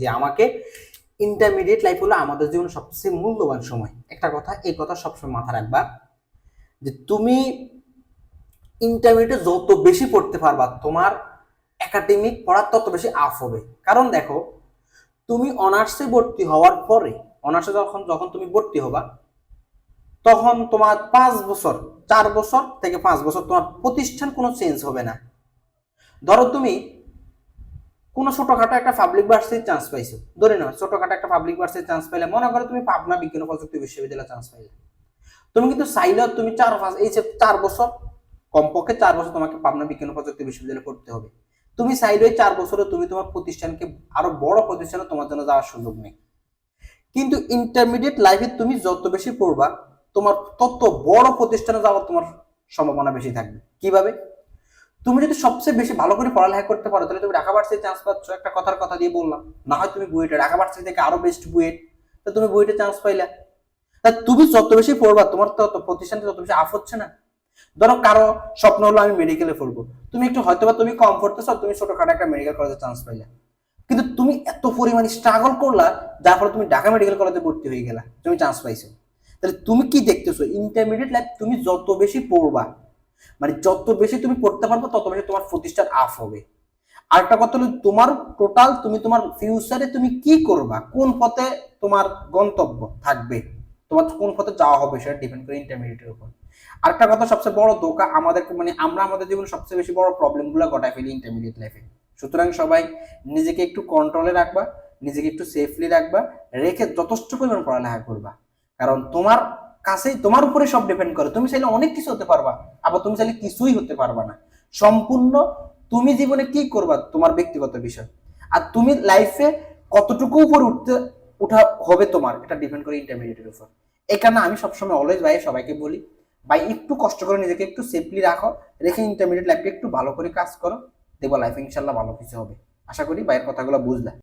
যে আমাকে intermediate life হলো আমাদের জীবনে সবচেয়ে মূল্যবান সময়। একটা কথা, এই কথা সবসময় মাথা রাখবা যে তুমি ইন্টারমিডিয়েটে যত বেশি পড়তে পারবা তোমার একাডেমিক পড়ার তত বেশি আপ হবে। কারণ দেখো, তুমি অনার্সে ভর্তি হওয়ার পরে, অনার্সে যখন যখন তুমি ভর্তি হবা তখন তোমার 5 বছর, 4 বছর থেকে 5 বছর তোমার প্রতিষ্ঠান কোনো চেঞ্জ হবে না। ধরো তুমি কোনো ছোটখাটো একটা পাবলিক ভার্সিটির চান্স পাইছো, ধরে নাও ছোটখাটো একটা পাবলিক ভার্সিটির চান্স পাইলে, মনে করো তুমি পাবনা বিজ্ঞান ও প্রযুক্তি বিশ্ববিদ্যালয়ে চান্স পাইলে, তুমি কিন্তু চাইলেও তুমি 4 বছর, কমপক্ষে 4 বছর তোমাকে পাবনা বিজ্ঞান ও প্রযুক্তি বিশ্ববিদ্যালয়ে পড়তে হবে। তুমি চাইলে 4 বছরে তুমি তোমার প্রতিষ্ঠানকে আরো বড় প্রতিষ্ঠানে তোমার জন্য যাওয়ার সুযোগ নেই। কিন্তু ইন্টারমিডিয়েট লাইফে তুমি যত বেশি পড়বা তোমার তত বড় প্রতিষ্ঠানে যাওয়ার তোমার সম্ভাবনা বেশি থাকবে। কিভাবে? তুমি যদি সবচেয়ে বেশি ভালো করে পড়ালেখা করতে পারো তাহলে তুমি ঢাকা ভার্সিটিতে চান্স পাচ্ছ, একটা কথার কথা দিয়ে বললাম। না হয় তুমি বুয়েটে, ঢাকা ভার্সিটি থেকে আরো বেস্ট বুয়েট, তো তুমি বুয়েটে চান্স পাইলা। তা তুমি যত বেশি পড়বা তোমার তত প্রতিষ্ঠানটা তত বেশি আপ হচ্ছে না। ধরো কারো স্বপ্ন হলো আমি মেডিকেলে পড়বো, তুমি একটু হয়তোবা তুমি কম পড়তেছো, তুমি ছোটখাটো একটা মেডিকেল কলেজে চান্স পাইলা, কিন্তু তুমি এত পরিমাণে স্ট্রাগল করলা যার ফলে তুমি ঢাকা মেডিকেল কলেজে ভর্তি হয়ে গেলা, তুমি চান্স পাইছো। তাহলে তুমি কি দেখতেছো, ইন্টারমিডিয়েট লাইফ তুমি যত বেশি পড়বা, মানে যত বেশি তুমি পড়তে পারবে তত বেশি তোমার প্রতিষ্ঠান আপ হবে। আরেকটা কথা হলো তোমার টোটাল, তুমি তোমার ফিউচারে তুমি কি করবা, কোন পথে তোমার গন্তব্য থাকবে, তোমার কোন পথে যাওয়া হবে সেটা ডিপেন্ড করে ইন্টারমিডিয়েটের উপর। আরেকটা কথা, সবচেয়ে বড় ধোঁকা আমাদেরকে, মানে আমরা আমাদের জীবনে সবচেয়ে বেশি বড় প্রবলেম গুলো ঘটায় ফেলি ইন্টারমিডিয়েট লাইফে। সুতরাং সবাই নিজেকে একটু কন্ট্রোলে রাখবা, নিজেকে একটু সেফলি রাখবা, রেখে যথেষ্ট পরিমাণ পড়ালেখা করবা। কারণ তোমার কাছেই, তোমার উপরে সব ডিপেন্ড করে। তুমি চাইলে অনেক কিছু হতে পারবা, আবার তুমি চাইলে কিছুই হতে পারবা না। সম্পূর্ণ তুমি জীবনে কি করবা তোমার ব্যক্তিগত বিষয়। আর তুমি লাইফে কতটুকু উপরে উঠা হবে তোমার, এটা ডিপেন্ড করে ইন্টারমিডিয়েটের উপর। এই কারণে আমি সবসময় অলওয়েজ ভাই সবাইকে বলি, ভাই একটু কষ্ট করে নিজেকে একটু সেফলি রাখো, রেখে ইন্টারমিডিয়েট লাইফে একটু ভালো করে কাজ করো, দেখবো লাইফে ইনশাল্লাহ ভালো কিছু হবে। আশা করি ভাইয়ের কথাগুলো বুঝলা।